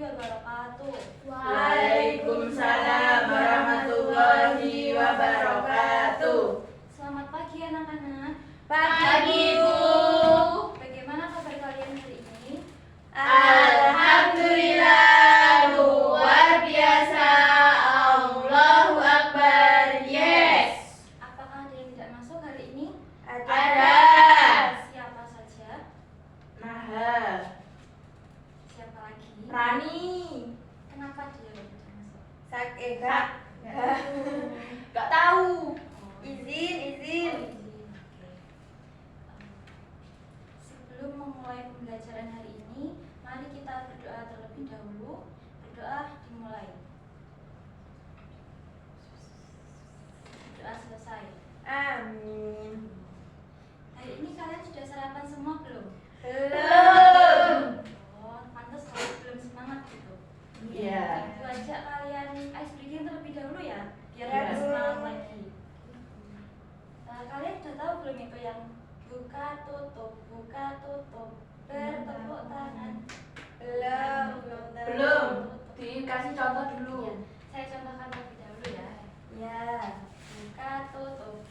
wabarakatuh. Waalaikumsalam warahmatullahi wabarakatuh. Selamat pagi anak-anak. Pagi, Bu. Bagaimana kabar kalian hari ini? Alhamdulillah, luar biasa. Allahu Akbar. Yes. Apakah ada yang tidak masuk hari ini? Ada. Siapa saja? Nah, Siapa lagi? Rani. Kenapa dia tidak masuk? Gak tahu. Oh, Izin. Oke. Sebelum memulai pembelajaran hari ini, mari kita berdoa terlebih dahulu. Berdoa dimulai. Doa selesai. Amin. Hari ini kalian sudah sarapan semua belum? Belum. Oh, pantas kalau belum semangat gitu. Iya. Ibu ajak kalian ice breaking terlebih dahulu ya, biar Iya. lebih semangat lagi. Kalian sudah tahu belum itu yang buka tutup, bertepuk tangan? Belum. Dikasih contoh dulu. Iya, saya contohkan terlebih dahulu ya. Ya. Buka tutup,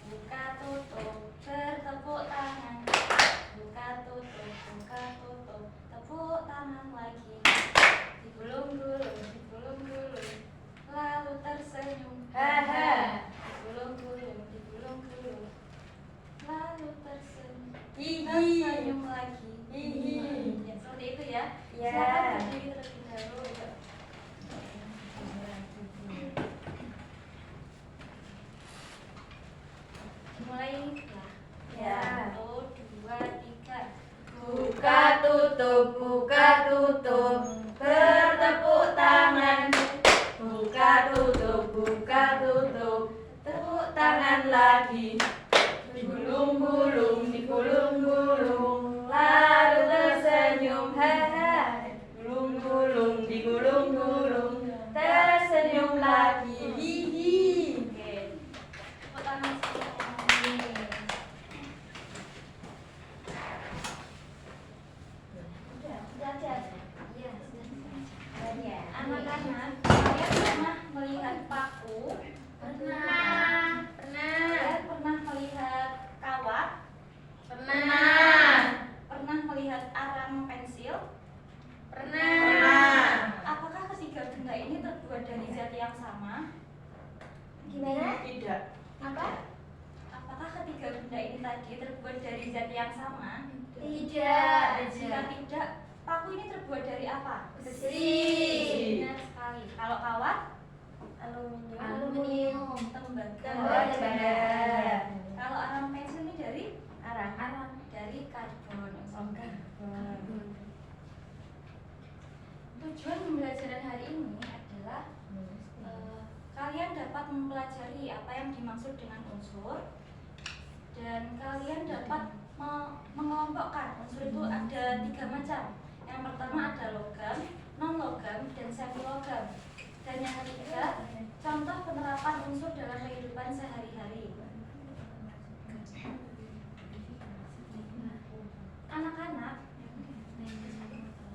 bertepuk tangan. Buka tutup, tepuk tangan lagi. Digulung-gulung, lalu tersenyum. Haha. Digulung-gulung, lalu tersenyum. Hihi. Tersenyum lagi. Hihi. Ya, seperti itu ya. Ya. Silakan berdiri terlebih dahulu. Mulai ya. Ya. 1, 2, 3. Buka tutup, bertepuk tangan. Buka tutup, tepuk tangan lagi. Digulung-gulung, lalu tersenyum. Hai. Digulung-gulung, tersenyum lagi. Hihi. Oke. Tepuk tangan semua. Sudah aja. Iya, sudah. Anak-anak, kalian pernah melihat paku? Pernah. Kalian pernah melihat kawat? Pernah. Pernah melihat arang pensil? Pernah. Apakah ketiga benda ini terbuat dari zat yang sama? Gimana? Tidak. Apa? Apakah ketiga benda ini tadi terbuat dari zat yang sama? Tidak. Jika tidak, paku ini terbuat dari apa? Besi. Benar sekali. Kalau kawat? Aluminium. Tembaga. Tembaga. Kalau arang pensil ini dari? Arang. Dari karbon. Karbon. Tujuan pembelajaran hari ini adalah kalian dapat mempelajari apa yang dimaksud dengan unsur, dan kalian dapat mengelompokkan unsur itu ada 3 macam. Yang pertama ada logam, non logam, dan semi logam. Dan yang ketiga, contoh penerapan unsur dalam kehidupan sehari-hari. Anak-anak,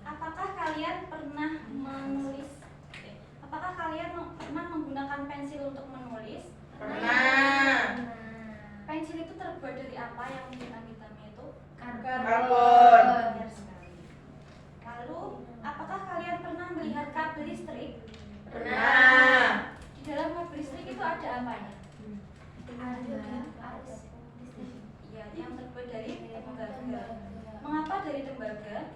apakah kalian pernah menggunakan pensil untuk menulis? Pernah. Pensil itu terbuat dari apa yang hitam-hitamnya itu? Karbon. Benar sekali. Lalu, apakah kalian pernah melihat kabel listrik? Pernah. Di dalam kabel listrik itu ada apanya? Iya, yang terbuat dari tembaga. Mengapa dari tembaga?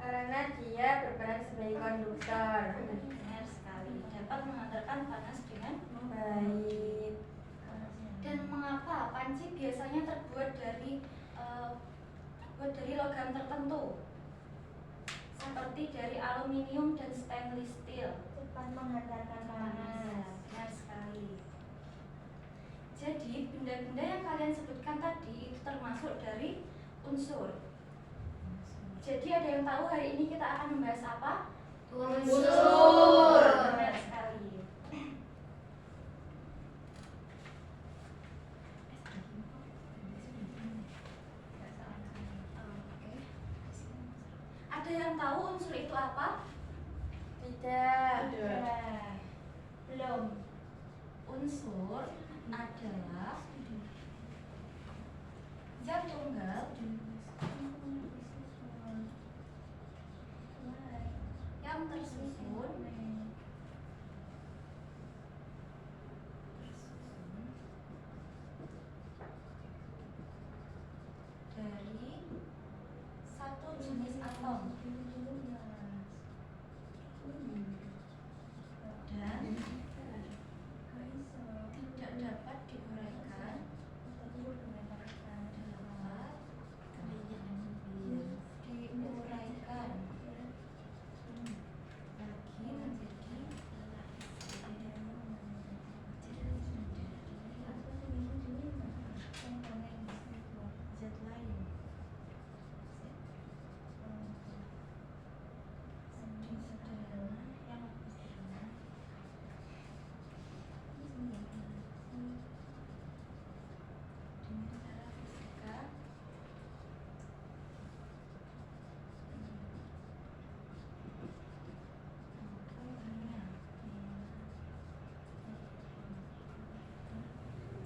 Karena dia berperan sebagai konduktor. Benar sekali. Dapat mengantarkan panas dengan Baik. Dan mengapa panci biasanya terbuat dari logam tertentu, seperti dari aluminium dan stainless steel? Cepat menghantarkan panas. Benar sekali. Jadi benda-benda yang kalian sebutkan tadi itu termasuk dari unsur. Jadi ada yang tahu hari ini kita akan membahas apa? Unsur. Benar sekali. Ada yang tahu unsur itu apa? Tidak. Belum. Unsur adalah zat tunggal yang tersusun dari satu jenis atom dan tidak dapat diuraikan zat lain.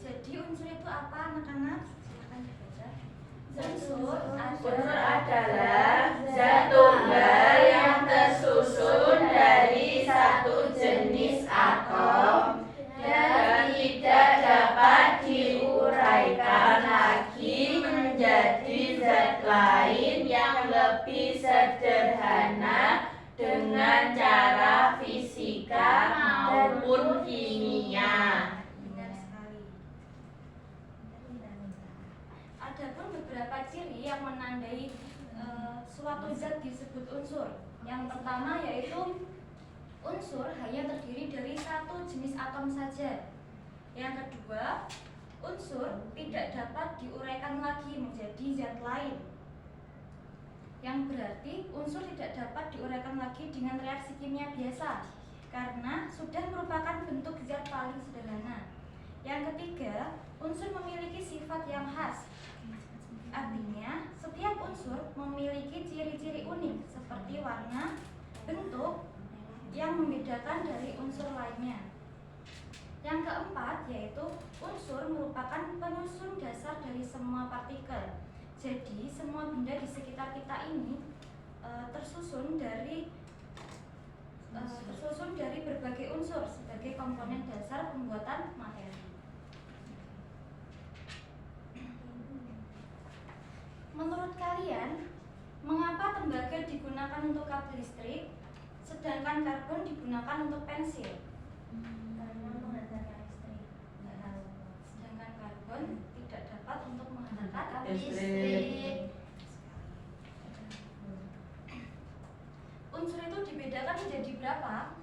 Jadi unsur itu apa anak-anak? Silakan dibaca. Unsur adalah zat tunggal yang tersusun dari satu jenis atom dan tidak dapat diuraikan lagi menjadi zat lain yang lebih sederhana dengan cara fisika maupun kimia. Benar sekali. Adapun beberapa ciri yang menandai suatu zat disebut unsur. Yang pertama yaitu unsur hanya terdiri dari satu jenis atom saja. Yang kedua, unsur tidak dapat diuraikan lagi menjadi zat lain. Yang berarti unsur tidak dapat diuraikan lagi dengan reaksi kimia biasa karena sudah merupakan bentuk zat paling sederhana. Yang ketiga, unsur memiliki sifat yang khas. Artinya, setiap unsur memiliki ciri-ciri unik seperti warna, bentuk yang membedakan dari unsur lainnya. Yang keempat yaitu unsur merupakan penyusun dasar dari semua partikel. Jadi, semua benda di sekitar kita ini tersusun dari berbagai unsur sebagai komponen dasar pembuatan materi. Menurut kalian, mengapa tembaga digunakan untuk kabel listrik, sedangkan karbon digunakan untuk pensil? Karena menghantarkan listrik. Nggak tahu. Sedangkan karbon tidak dapat untuk menghantarkan Listrik. Unsur itu dibedakan menjadi berapa?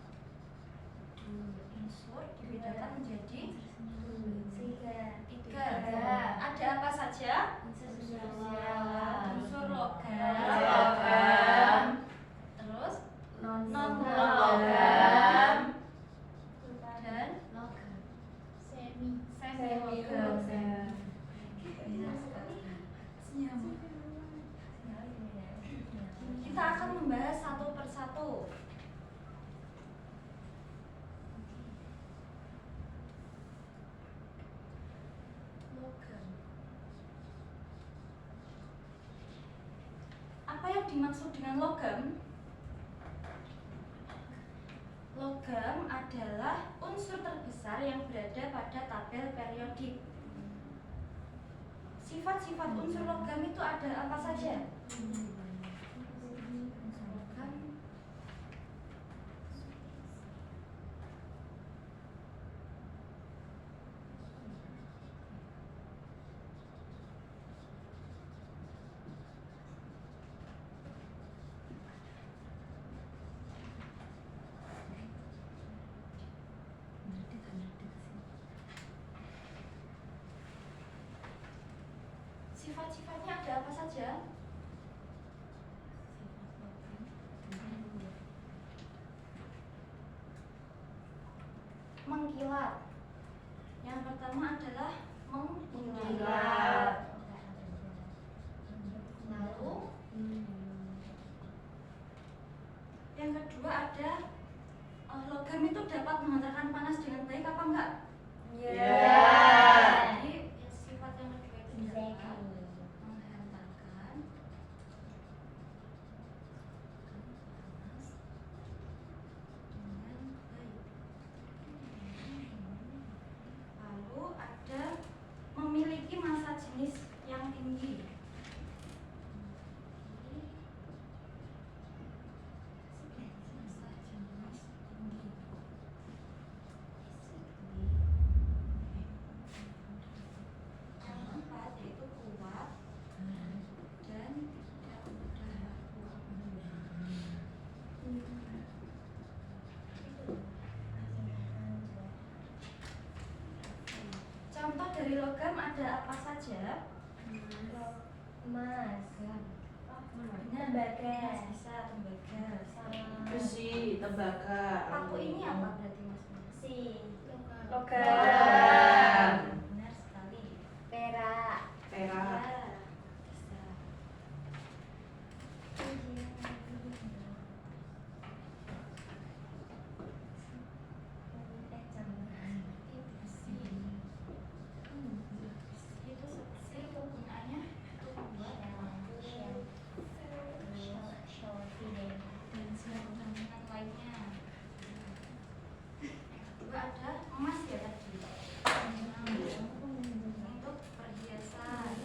Unsur dibedakan menjadi tiga. Ada apa saja? Unsur logam, terus non logam, dan semi logam. Kita akan membahas satu persatu. Logam. Apa yang dimaksud dengan logam? Logam adalah unsur terbesar yang berada pada tabel periodik. Sifat-sifat unsur logam itu ada apa saja? Logam sifat-sifatnya ada apa saja? Mengkilat. Yang pertama adalah mengkilat. Lalu yang kedua ada logam itu dapat menghantarkan panas dengan baik apa enggak? Ya. Jadi sifat yang kedua itu adalah menghantarkan panas dengan baik. Lalu ada memiliki massa jenis yang tinggi. Yang keempat yaitu kuat dan tidak mudah rapuh. Contoh dari logam ada apa saja? Emas. Tembaga. Bisa tembaga. Besi, tembaga. Paku ini apa berarti Mas? Si. Logam. Benar sekali. Perak. Perak. Ya, bisa. Itu seperti penggunaannya itu membuat dan sambungan lainnya. Juga ada emas ya tadi. Untuk perhiasan.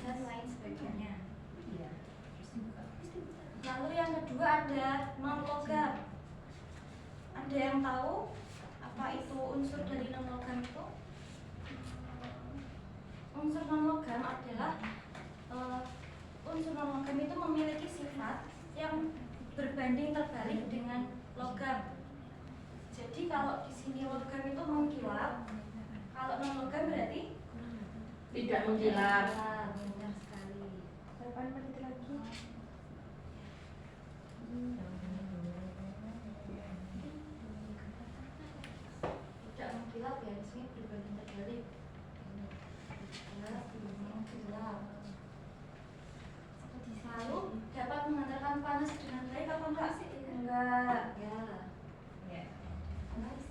Dan lain sebagainya. Lalu yang kedua ada non logam. Ada yang tahu apa itu unsur dari non logam itu? Unsur non logam adalah unsur non logam itu memiliki sifat yang berbanding terbalik dengan logam. Jadi kalau di sini logam itu mengkilap, kalau non logam berarti Tidak mengkilap. Benar sekali. Berapa menit lagi? Tidak mengkilap ya, di sini berbanding terbalik. Mengkilap. Lalu dapat menghantarkan panas dengan baik apa enggak sih? Enggak. Ya. Panas.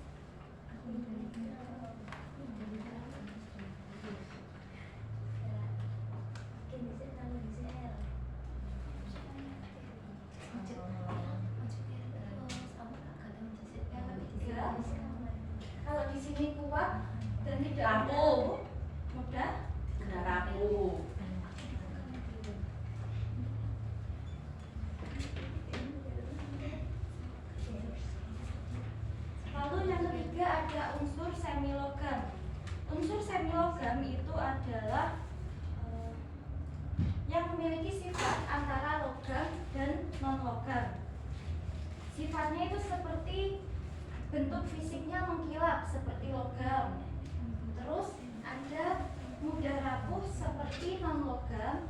Yang ketiga, kalau di sini kuat dan tidak Rapuh. mudah Tidak rapuh. Lalu yang ketiga ada unsur semilogam. Unsur semilogam itu adalah yang memiliki sifat antara logam dan non logam. Sifatnya itu seperti bentuk fisiknya mengkilap seperti logam. Terus ada mudah rapuh seperti non logam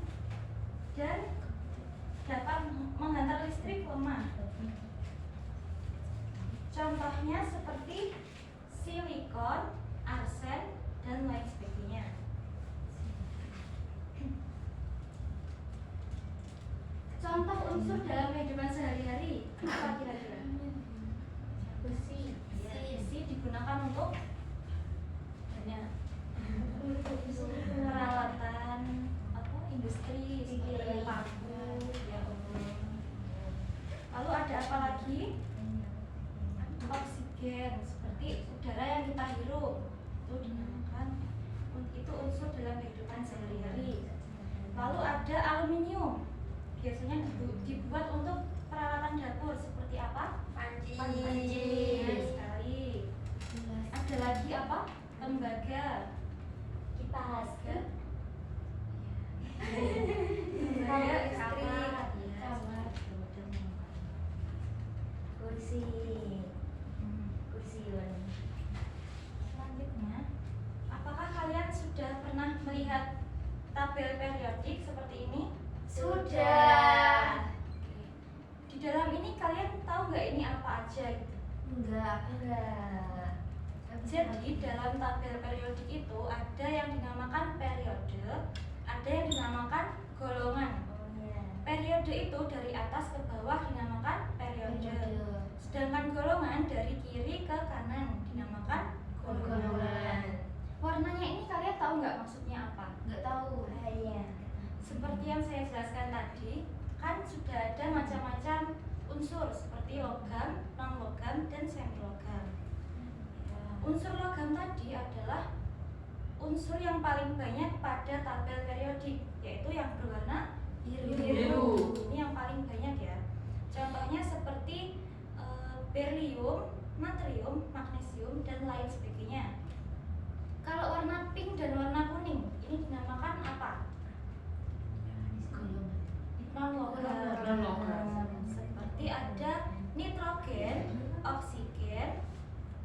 dan dapat menghantar listrik lemah. Contohnya seperti silikon, arsen, dan lain sebagainya. Contoh unsur dalam kehidupan sehari-hari apa kira-kira? Besi. Ya, besi digunakan untuk banyak peralatan apa industri seperti paku, ya. Lalu ada apa lagi? Oksigen seperti udara yang kita hirup itu dinamakan itu unsur dalam kehidupan sehari-hari. Lalu ada aluminium, biasanya dibuat untuk peralatan dapur seperti apa? Panci. Benar sekali. Ada lagi apa? Tembaga. Kipas. Tembaga listrik. Ya, Kamar. Kursi. Kursi. Selanjutnya, apakah kalian sudah pernah melihat tabel periodik seperti ini? Sudah. Di dalam ini kalian tahu nggak ini apa aja gitu? Enggak. Jadi dalam tabel periodik itu ada yang dinamakan periode, ada yang dinamakan golongan. Oh, ya. Periode periode itu dari atas ke bawah dinamakan periode. Sedangkan golongan dari kiri ke kanan dinamakan golongan. Warnanya ini kalian tahu nggak maksudnya apa? Nggak tahu. Iya. Seperti yang saya jelaskan tadi, kan sudah ada macam-macam unsur seperti logam, non-logam, dan semi-logam. Unsur logam tadi adalah unsur yang paling banyak pada tabel periodik, yaitu yang berwarna biru. Ini yang paling banyak ya. Contohnya seperti berlium, natrium, magnesium, dan lain sebagainya. Kalau warna pink dan warna kuning, ini dinamakan apa? Non-logam. Seperti ada nitrogen, oksigen,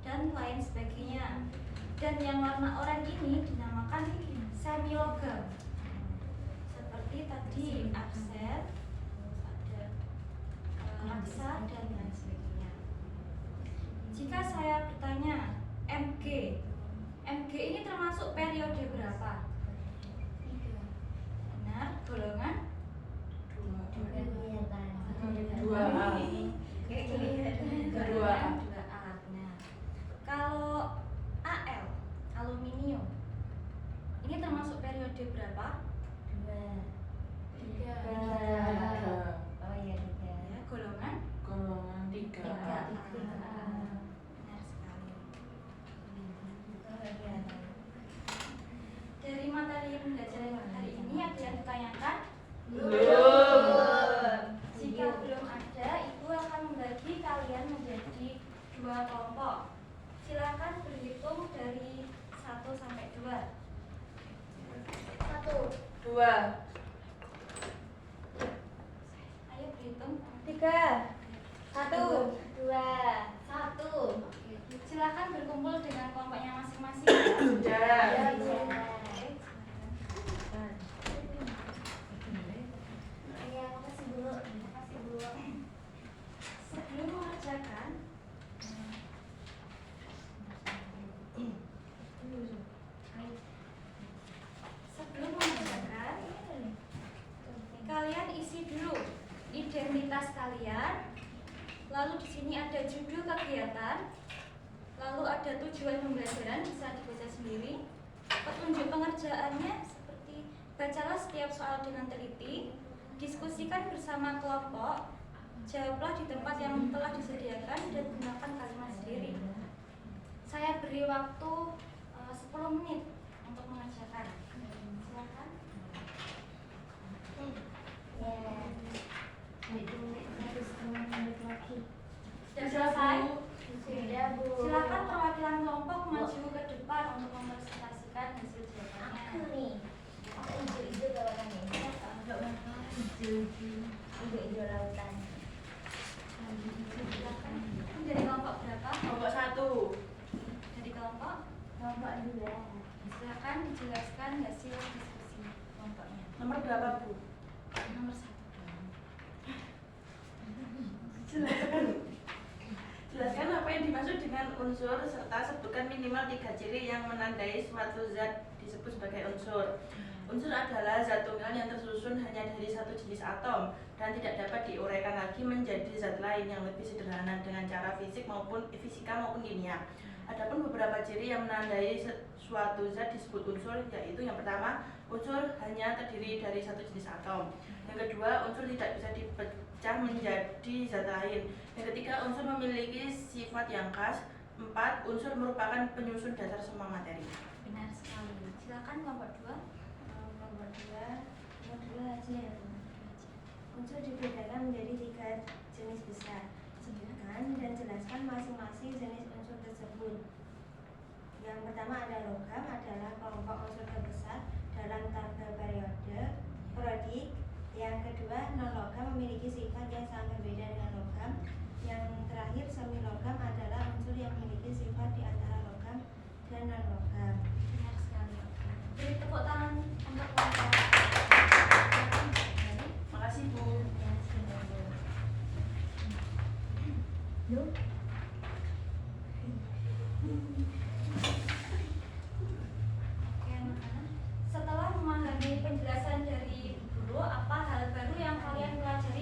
dan lain sebagainya. Dan yang warna oranye ini dinamakan semilogam. Seperti tadi arsen, ada raksa, dan lain sebagainya. Jika saya bertanya Mg ini termasuk periode berapa? 3. Benar, golongan 2A. Kedua A. Nah, kalau Al, aluminium, ini termasuk periode berapa? 3. Oh iya 3. Ya, golongan Golongan 3A. Benar sekali. Dari materi pembelajaran hari ini ada yang ditanyakan? Jika belum ada, Ibu akan membagi kalian menjadi 2 kelompok. Silakan berhitung dari 1 sampai 2. 1. 2. Ayo berhitung. 3. 1. 2. 1. Silakan berkumpul dengan kelompoknya masing-masing. Ya. Sebelum mengerjakan, kalian isi dulu identitas kalian. Lalu di sini ada judul kegiatan, lalu ada tujuan pembelajaran, bisa dibaca sendiri. Petunjuk pengerjaannya seperti bacalah setiap soal dengan teliti, diskusikan bersama kelompok, jawablah di tempat yang telah disediakan, dan gunakan kalimat sendiri. Saya beri waktu 10 menit untuk mengerjakan. Silakan. Sudah selesai? Sudah, Bu. Silakan perwakilan kelompok maju ke depan untuk mempresentasikan hasil jawabannya. Aku nih. Aku hijau-hijau bawakannya. Hijau-hijau lautan. Silakan. Dari kelompok berapa? Kelompok 1. Dari kelompok? Kelompok 2. Silakan dijelaskan hasil diskusi kelompoknya. Nomor berapa, Bu? Nomor 1. Jelaskan apa yang dimaksud dengan unsur serta sebutkan minimal 3 ciri yang menandai suatu zat disebut sebagai unsur. Unsur adalah zat tunggal yang tersusun hanya dari satu jenis atom dan tidak dapat diuraikan lagi menjadi zat lain yang lebih sederhana dengan cara fisika maupun kimia. Adapun beberapa ciri yang menandai suatu zat disebut unsur, yaitu yang pertama, unsur hanya terdiri dari satu jenis atom. Yang kedua, unsur tidak bisa dipecah menjadi zat lain. Yang ketiga, unsur memiliki sifat yang khas. 4, unsur merupakan penyusun dasar semua materi. Benar sekali. Silakan kelompok 2. Kelompok 2 aja ya. Unsur dibedakan menjadi 3 jenis besar. Sebutkan dan jelaskan masing-masing jenis unsur tersebut. Yang pertama ada logam, adalah kelompok unsur terbesar dalam tabel periodik. Yang kedua, non logam memiliki sifat yang sangat berbeda dengan logam. Yang terakhir, semi logam adalah unsur yang memiliki sifat di antara logam dan non logam. Benar sekali. Beri tepuk tangan untuk kelompok. Makasih, Bu. Ya, sudah. Yuk. Oke, anak-anak. Setelah memahami penjelasan dari guru, apa hal baru yang kalian pelajari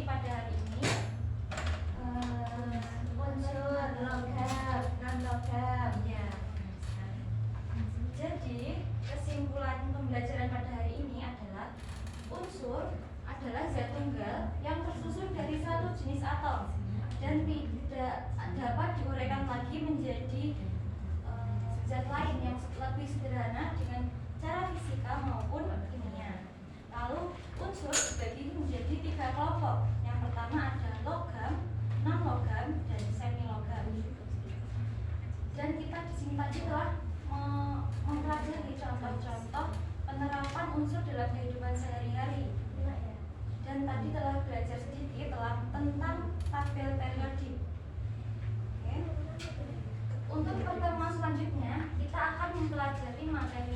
atom dan tidak dapat diuraikan lagi menjadi zat lain yang lebih sederhana dengan cara fisika maupun kimia. Lalu unsur dibagi menjadi 3 kelompok. Yang pertama ada logam, non-logam, dan semi-logam. Dan kita di sini tadi telah mempelajari contoh-contoh penerapan unsur dalam kehidupan sehari-hari. Dan tadi telah belajar sedikit tentang tabel periodik. Oke. Untuk pertemuan selanjutnya kita akan mempelajari materi